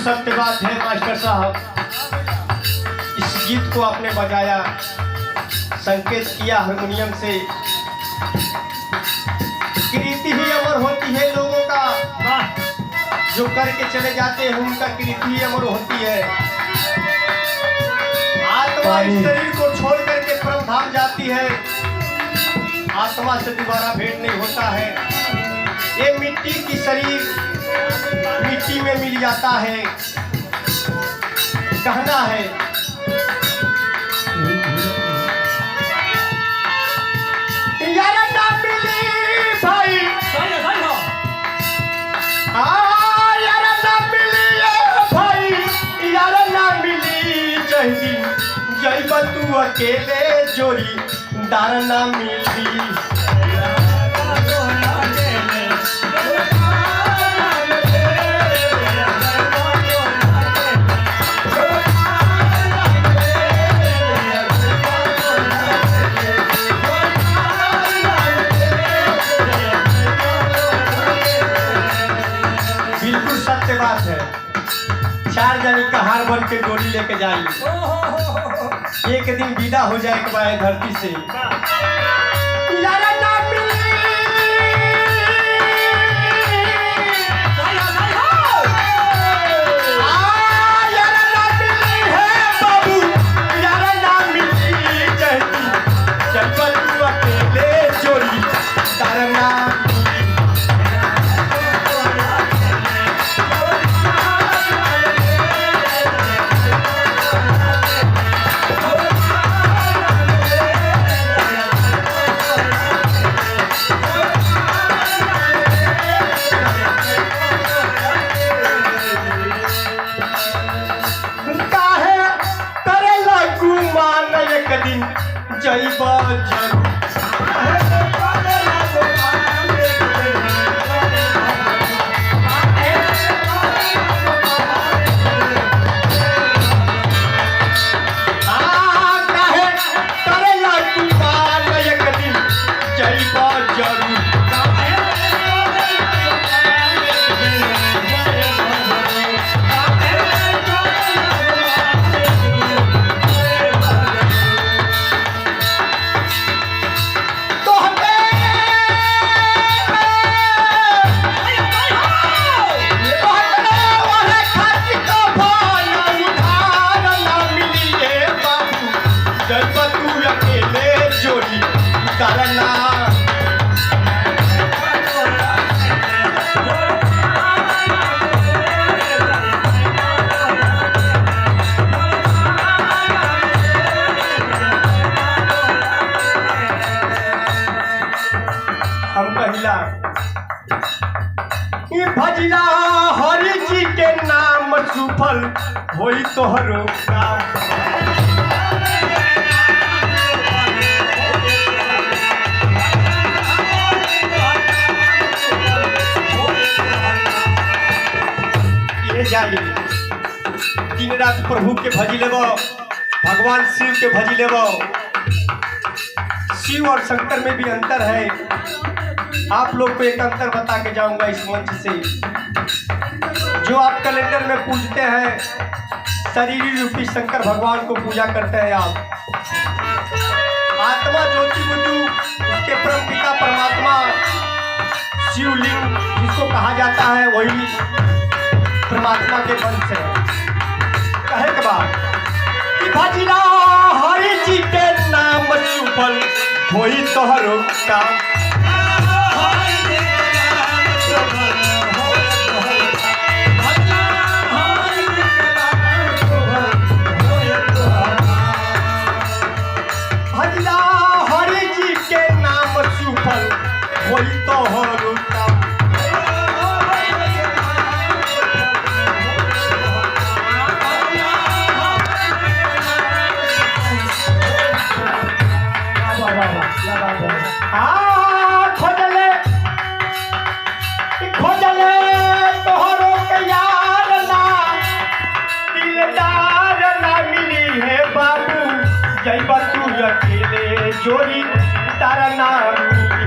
सत्य बात है मास्टर साहब, इस गीत को आपने बजाया, संकेत किया हारमोनियम से। कृति ही अमर होती है लोगों का, जो करके चले जाते हैं उनका कृति ही अमर होती है। आत्मा इस शरीर को छोड़ करके परम धाम जाती है, आत्मा से दोबारा भेंट नहीं होता है। ये मिट्टी की शरीर मिट्टी में मिल जाता है। कहना है यार ना मिली भाई, यार ना मिली भाई, यार ना मिली जही जय तू अकेले जोड़ी दार ना मिली। बिल्कुल सत्य बात है। चार जनी का हार बन के डोरी लेके जाएंगे, एक दिन विदा हो जाए के बाद धरती से। यार ना मिली, यार ना मिली है बाबू, यार ना मिली जहती जंगल तू अकेले जोड़ी डरना। जय बजर भजिया हरि जी के नाम सुफल होई तोहरो काम। ये जाइए दिन रात प्रभु के भजी लेबो, भगवान शिव के भजी लेबो। शिव और शंकर में भी अंतर है। आप लोग को एक अंतर बता के जाऊंगा इस मंच से। जो आप कैलेंडर में पूजते हैं, शरीर रूपी शंकर भगवान को पूजा करते हैं आप। आत्मा ज्योति बुद्धू, उसके परम पिता परमात्मा शिवलिंग जिसको कहा जाता है, वही परमात्मा के वंश है। कहे के बाद भजिया हरि जी के नाम सुफल होई तोहरो काम। भजिया हरि जी के नाम सुफल होई तोहरो काम। खोजले खोजले तोहरो के यार ना, दिलदार ना मिली है बाबू, जय तू अकेले जोड़ी तारा ना मिली।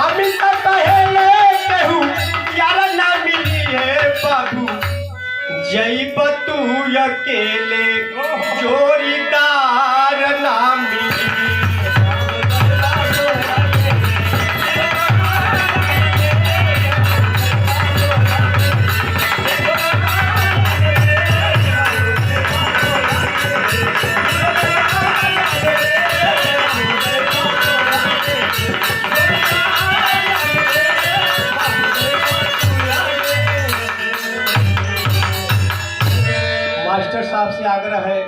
अमित कहेले कहू यार ना मिली है बाबू जईब तू अकेले जोड़ीदार ना मिली। मास्टर साहब से आग्रह है